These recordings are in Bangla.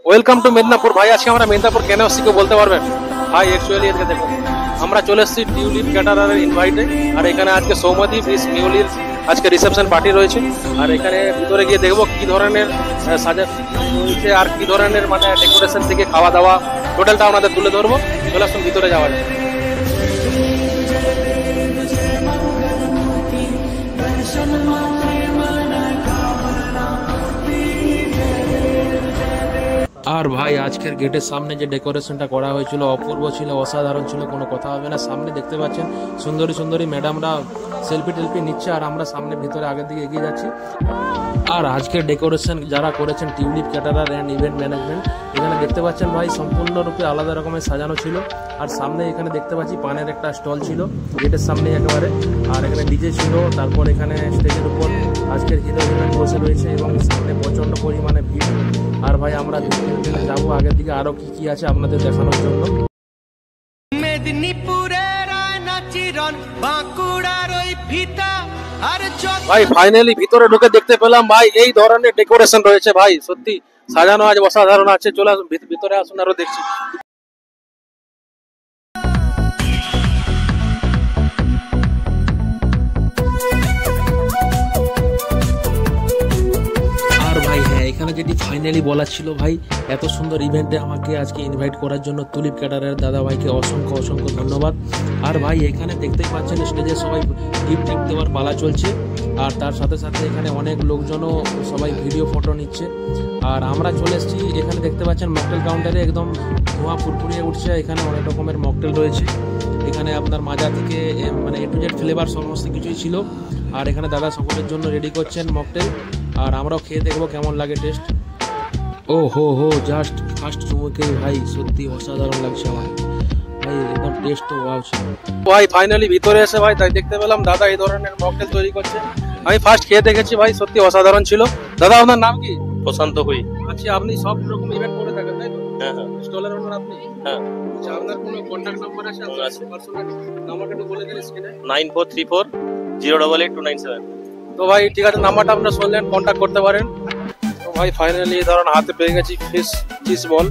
Welcome to Medinipur. ভাই আজকে আমরা মেদিনীপুর কেন আসছি কেউ বলতে পারবেন? ভাই অ্যাকচুয়ালি এদিকে দেখুন, আমরা চলে এসেছি টিউলিপ ক্যাটারারের ইনভাইটে। আর এখানে আজকে সৌমদীপ মিউলির আজকে রিসেপশন পার্টি রয়েছে। আর এখানে ভিতরে গিয়ে দেখবো কি ধরনের সাজা রয়েছে আর কি ধরনের মানে ডেকোরেশন থেকে খাওয়া দাওয়া টোটালটা আমাদের তুলে ধরবো। চলে আসুন ভিতরে যাওয়া যায়। আর ভাই আজকের গেটের সামনে যে ডেকোরেশনটা করা হয়েছিল অপূর্ব ছিল, অসাধারণ ছিল, কোনো কথা হবে না। সামনে দেখতে পাচ্ছেন সুন্দরী সুন্দরী ম্যাডামরা সেলফি টেলফি নিচ্ছে আর আমরা সামনে ভিতরে আগের দিকে এগিয়ে যাচ্ছি। আর আজকের ডেকোরেশন যারা করেছেন tulip caterer and event management, এখানে দেখতে পাচ্ছেন ভাই সম্পূর্ণরূপে আলাদা রকমের সাজানো ছিল। আর সামনে এখানে দেখতে পাচ্ছি পানের একটা স্টল ছিল গেটের সামনে একেবারে। আর এখানে ডিজে ছিল, তারপর এখানে স্টেজের উপর আজকের হিরো হিরোইন বসে রয়েছে এবং সামনে প্রচণ্ড পরিমাণে ভিড়। আর ভাই আমরা যাবো আগের দিকে আরো কি কি আছে আপনাদের দেখানোর জন্য। ভাই ফাইনালি ভিতরে ঢুকে দেখতে পেলাম ভাই এই ধরনের ডেকোরেশন রয়েছে। ভাই সত্যি সাজানো আজ অসাধারণ আছে। চলে আসুন ভিতরে আসুন আরো দেখছি। এখানে যেটি ফাইনালি বলা ছিল ভাই, এত সুন্দর ইভেন্টে আমাকে আজকে ইনভাইট করার জন্য তুলিপ ক্যাটারের দাদা ভাইকে অসংখ্য অসংখ্য ধন্যবাদ। আর ভাই এখানে দেখতেই পাচ্ছেন স্টেজে সবাই গিফট দেওয়ার পালা চলছে। আর তার সাথে সাথে এখানে অনেক লোকজনও সবাই ভিডিও ফটো নিচ্ছে। আর আমরা চলে এসেছি এখানে দেখতে পাচ্ছেন মকটেল কাউন্টারে, একদম ধোঁয়া ফুরফুরিয়ে উঠছে। এখানে অনেক রকমের মকটেল রয়েছে। এখানে আপনার মাজা থেকে মানে এ টু জেড ফ্লেভার সমস্ত কিছুই ছিল। আর এখানে দাদা সকলের জন্য রেডি করছেন মকটেল। আর আমরাও খেয়ে দেখবো কেমন লাগে টেস্ট। ও হো জাস্ট ফার্স্ট চুমুকেই ভাই সত্যি অসাধারণ লাগছে আমার ভাই, একদম টেস্ট তো ওয়াও ছিল ভাই। ফাইনালি ভিতরে এসে ভাই তাই দেখতে পেলাম দাদা এই ধরনের মকটেল তৈরি করছে। আমি ফার্স্ট খেয়ে দেখেছি ভাই, সত্যি অসাধারণ ছিল। দাদা আপনার নাম কি? প্রশান্ত হুই। আচ্ছা, আপনি সব রকম ইভেন্ট করে থাকেন তাই তো? হ্যাঁ হ্যাঁ। স্টলের ওনার আপনি? হ্যাঁ। আচ্ছা, আপনার কোনো কন্টাক্ট নাম্বার আছে? পার্সোনাল নাম্বারটা একটু বলে দিন স্ক্রিনে। 9434088297। তো ভাই ঠিক আছে, নাম্বারটা আপনারা শুনলেন, কন্টাক্ট করতে পারেন। তো ভাই ফাইনালি ধরুন হাতে পেয়ে গেছি ফিশ চিজ বল,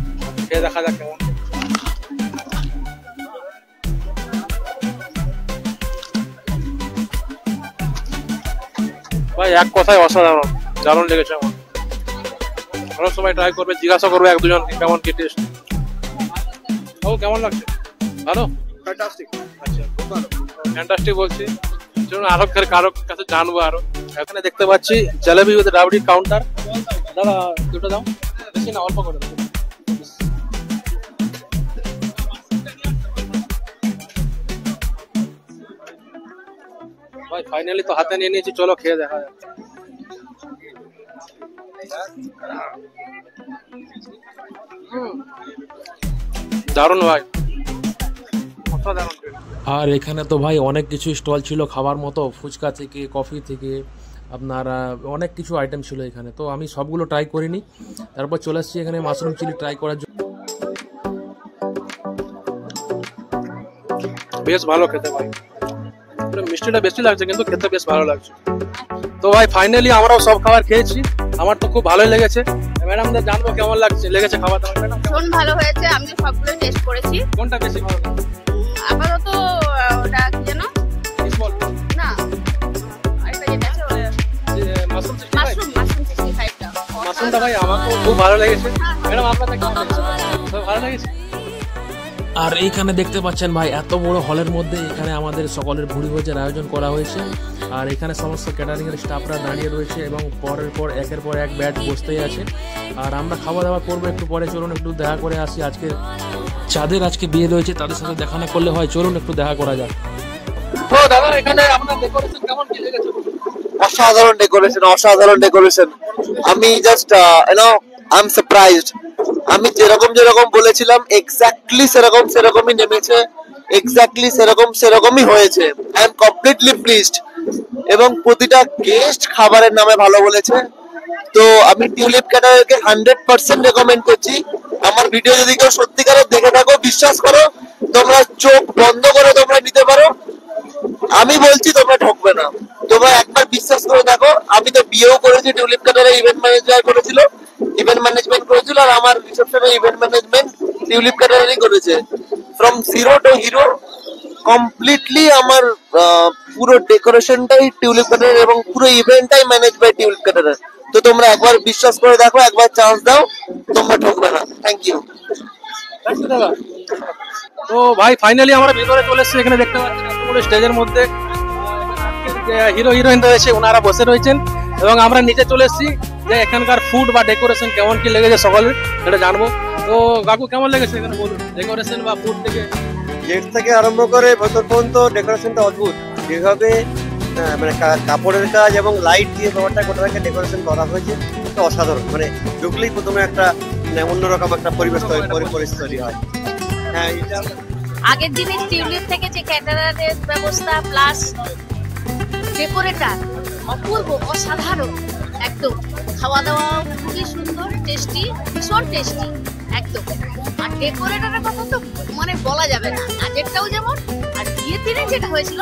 খেয়ে দেখা যাক কেমন। ভাই এক কথায় অসাধারণ, দারুণ লেগেছে আমার। অনেক সময় ট্রাই করবে, জিজ্ঞাসা করবে এক দুজন কেমন কি টেস্ট। ও কেমন লাগছে? ভালো, ফ্যান্টাস্টিক। আচ্ছা খুব ভালো, ফ্যান্টাস্টিক বলছি। চলুন আরো কারো কাছে জানবো আরো। এখানে দেখতে পাচ্ছি জলেবি উইথ রাবড়ি কাউন্টার। দাদা দুটো দাও, বেশি না অল্প করে দাও। ভাই ফাইনালি তো হাতে নিয়ে নিয়েছি, চলো খেয়ে দেখা যাক। দারুণ ভাই, আর এখানে তো ভাই অনেক কিছু স্টল ছিল খাবার মতো, ফুচকা থেকে কফি থেকে আপনার অনেক কিছু আইটেম ছিল এখানে। তো আমি সবগুলো ট্রাই করিনি, তারপর চলে আসছি এখানে মাশরুম চিলি ট্রাই করার জন্য। বেশ ভালো খেতে ভাই, মিষ্টিটা বেশি লাগছে কিন্তু খেতে বেশ ভালো লাগছে। তো ভাই ফাইনালি আমরাও সব খাবার খেয়েছি, আমার তো খুব ভালোই লেগেছে। ম্যাডামদের জানবো কেমন লেগেছে খাবার দাবার। ম্যাডাম ভীষণ ভালো হয়েছে, আমি সবগুলো টেস্ট করেছি। কোনটা বেশি ভালো লাগছে? আপাতত ওটা কি যেন না, আরেকটা যেটা আছে মাশরুমটা ভাই আমাকে খুব ভালো লেগেছে। ম্যাডাম আপনাদের কেমন লেগেছে? ভালো লেগেছে। আর এইখানে দেখতে পাচ্ছেন ভাই এত বড় হলের মধ্যে এখানে আমাদের সকলের ভুড়িভোজের আয়োজন করা হয়েছে। আর এখানে সমস্ত ক্যাটারিং এর স্টাফরা দাঁড়িয়ে রয়েছে এবং পরের পর একের পর এক ব্যাচ বসতেই আছে। আর আমরা খাওয়া দাওয়া করবো একটু পরে, চলুন একটু দেখা করে আসি। আজকে যাদের আজকে বিয়ে রয়েছে তাদের সাথে দেখা না করলে হয়, চলুন একটু দেখা করা যাক। তো দাদা এখানে আপনার ডেকোরেশন কেমন কি লেগেছে? অসাধারণ ডেকোরেশন, অসাধারণ ডেকোরেশন। আমি জাস্ট আই এম সারপ্রাইজড। আমি যেরকম বলেছিলাম এক্স্যাক্টলি সেরকমই নেমেছে, এক্স্যাক্টলি সেরকমই হয়েছে। আই এম কমপ্লিটলি প্লিজড এবং প্রতিটা গেস্ট খাবারের নামে ভালো বলেছে। তো আমি টিউলিপ ক্যাটারারকে 100% রেকমেন্ড করছি। আমার ভিডিও যদি কেউ সত্যিকারের দেখে থাকো, বিশ্বাস করো তোমরা চোখ বন্ধ করে তোমরা নিতে পারো। আমি বলছি তোমরা ঠকবে না, তোমরা একবার বিশ্বাস করে দেখো। আমি তো বিয়েও করেছি, টিউলিপ ক্যাটারার ইভেন্ট ম্যানেজমেন্ট করেছিল আর আমার রিসেপশনের ইভেন্ট ম্যানেজমেন্ট টিউলিপ ক্যাটারারই করেছে। From zero two hero completely আমার পুরো ডেকোরেশনটাই টিউলিপ ক্যাটারার এবং পুরো ইভেন্টটাই ম্যানেজ বাই টিউলিপ ক্যাটারার। তো তোমরা একবার বিশ্বাস করে দেখো, একবার চান্স দাও, তোমরা ঠকবে না। Thank you. তো ভাই ফাইনালি আমরা ভিতরে চলে এসেছি। এখানে দেখতে পাচ্ছেন এত বড় স্টেজের মধ্যে হিরো হিরোইন রয়েছে, ওনারা বসে রয়েছেন এবং আমরা নিচে চলে এসেছি যে এখানকার ফুড বা ডেকোরেশন কেমন কি লেগেছে সকলে সেটা জানবো। তো কাকু কেমন লেগেছে এখানে বলুন, ডেকোরেশন বা ফুড থেকে? গেট থেকে আরম্ভ করে ভেতর পর্যন্ত ডেকোরেশনটা অদ্ভুত। যেভাবে মানে কাপড়ের কাজ এবং লাইট দিয়ে গোটাটাকে ডেকোরেশন করা হয়েছে, এটা অসাধারণ। মানে ঢুকলেই প্রথমে একটা মানে অন্যরকম একটা পরিবেশ তৈরি হয়। হ্যাঁ, এটা আগের দিনের টিউলিপ থেকে যে ক্যাটারারের ব্যবস্থা প্লাস ডেকোরেটার অপূর্ব, অসাধারণ একদম। খাওয়া দাওয়া খুবই সুন্দর, টেস্টি, ভীষণ টেস্টি একদম। আর ডেকোরেটরের কথা তো মানে বলা যাবে না, আগেরটাও যেমন, আর বিয়ের দিনে যেটা হয়েছিল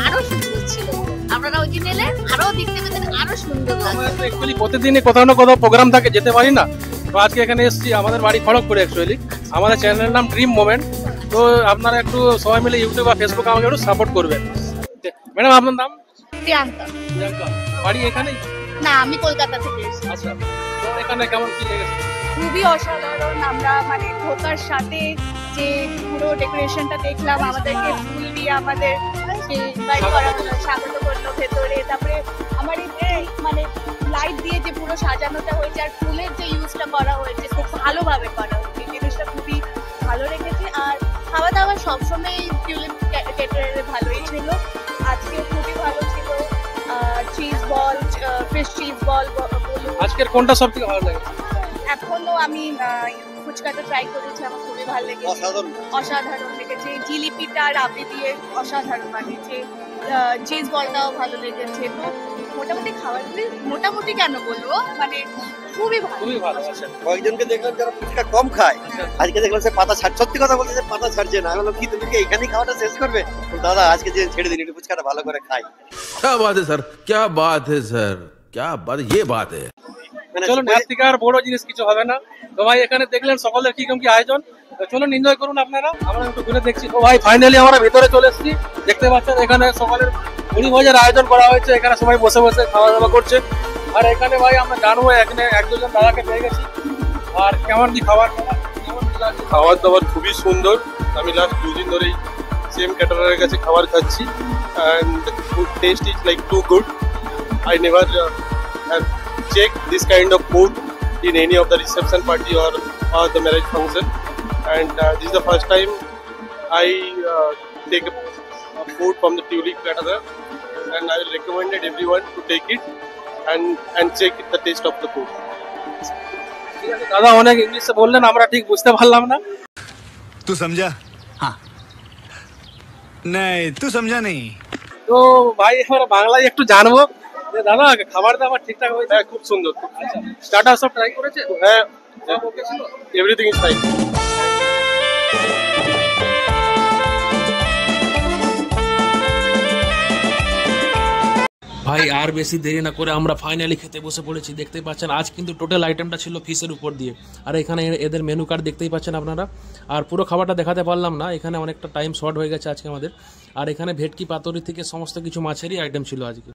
আরো সুন্দর ছিল। আপনারা ওই দিন এলে আরো দেখতে পেতেন, আরো সুন্দর লাগবে। অ্যাকচুয়ালি প্রতিদিনই কোথাও না কোথাও প্রোগ্রাম থাকে, যেতে পারি না। তো আজকে এখানে এসেছি, আমাদের বাড়ি খড়গপুরে অ্যাকচুয়ালি। আমাদের চ্যানেলের নাম ড্রিম মোমেন্ট। তো আপনারা একটু সবাই মিলে ইউটিউব বা ফেসবুকে আমাকে একটু সাপোর্ট করবেন। ম্যাডাম আপনার নাম? প্রিয়াঙ্কা। বাড়ি এখানেই? না, আমি কলকাতা থেকে এসেছি। আচ্ছা, তো এখানে কেমন কি লেগেছে? খুবই অসাধারণ। আমরা মানে ঢোকার সাথে যে পুরো ডেকোরেশনটা দেখলাম, আমাদেরকে ফুল দিয়ে আমাদের ইনভাইট করা হলো, স্বাগত করলো ভেতরে। তারপরে আমার এই যে মানে লাইট দিয়ে যে পুরো সাজানোটা হয়েছে আর ফুলের যে ইউজটা করা হয়েছে খুব ভালোভাবে করা হয়েছে, জিনিসটা খুবই ভালো লেগেছে। আর খাওয়া দাওয়া সবসময় টিউলিপ ক্যাটারারে ভালোই ছিল, আজকে খুবই ভালো ছিল। Cheese ball, fish cheese ball বলুন। আজকের কোনটা সব থেকে ভালো লেগেছে? এখনো আমি ফুচকাটা ট্রাই করেছি, আমার খুবই ভালো লেগেছে, অসাধারণ লেগেছে। জিলিপিটা রাবড়ি দিয়ে অসাধারণ বানিয়েছে, চিজ বলটাও ভালো লেগেছে। তো মোটামুটি খাবারগুলি, মোটামুটি কেন বলবো, মানে খুবই ভালো, খুবই ভালো। আচ্ছা, কয়েকজনকে দেখলাম যারা ফুচকা কম খায়, আজকে দেখলাম সে পাতা ছাড়, সত্যি কথা বলতে পাতা ছাড়ছে না। আমি বললাম কি তুমি কি এখানেই খাওয়াটা শেষ করবে? দাদা আজকে যে ছেড়ে দিন, একটু ফুচকাটা ভালো করে খাই। क्या बात है सर, क्या बात है सर, क्या বাত, ये बात है। চলুন, এর থেকে আর বড় জিনিস কিছু হবে না। তো ভাই এখানে দেখলেন সকলের কি কি আয়োজন। তো চলুন এনজয় করুন আপনারা, আমরা একটু ঘুরে দেখছি। তো ভাই ফাইনালি আমরা ভেতরে চলে এসেছি। দেখতে পাচ্ছেন এখানে সকলের মুড়ি ভাজার আয়োজন করা হয়েছে, এখানে সবাই বসে বসে খাওয়া দাওয়া করছে। আর এখানে ভাই আমরা জানবো, এখানে এক দুজন দাদাকে পেয়ে গেছি। আর কেমন কি খাবার কেমন কি লাগছে? খাবার দাবার খুবই সুন্দর। আমি লাস্ট 2 দিন ধরেই সেম ক্যাটারারের কাছে খাবার খাচ্ছি, and the food taste is like too good. I never have checked this kind of food in any of the reception party or the marriage function, and this is the first time I take a food from the Tulip Caterer, and I will recommend everyone to take it and check the taste of the food. ঠিক আছে দাদা, অনেক ইংলিশে বললেন, আমরা ঠিক বুঝতে পারলাম না। तू समझा? हाँ नहीं, तू समझा नहीं। তো ভাই আমরা বাংলায় একটু জানবো যে দাদা খাবার দাবার ঠিকঠাক হয়েছে? হ্যাঁ, খুব সুন্দর। স্টার্টার সব ট্রাই করেছে? হ্যাঁ, সব ওকে ছিল? Everything is fine. ভাই আর বেশি দেরি না করে আমরা ফাইনালি খেতে বসে পড়েছি। দেখতেই পাচ্ছেন আজ কিন্তু টোটাল আইটেমটা ছিল ফিশের উপর দিয়ে। আর এখানে এদের মেনু কার্ড দেখতেই পাচ্ছেন আপনারা। আর পুরো খাবারটা দেখাতে পারলাম না, এখানে অনেকটা টাইম শর্ট হয়ে গেছে আজকে আমাদের। আর এখানে ভেটকি পাতুরি থেকে সমস্ত কিছু মাছেরই আইটেম ছিল আজকে।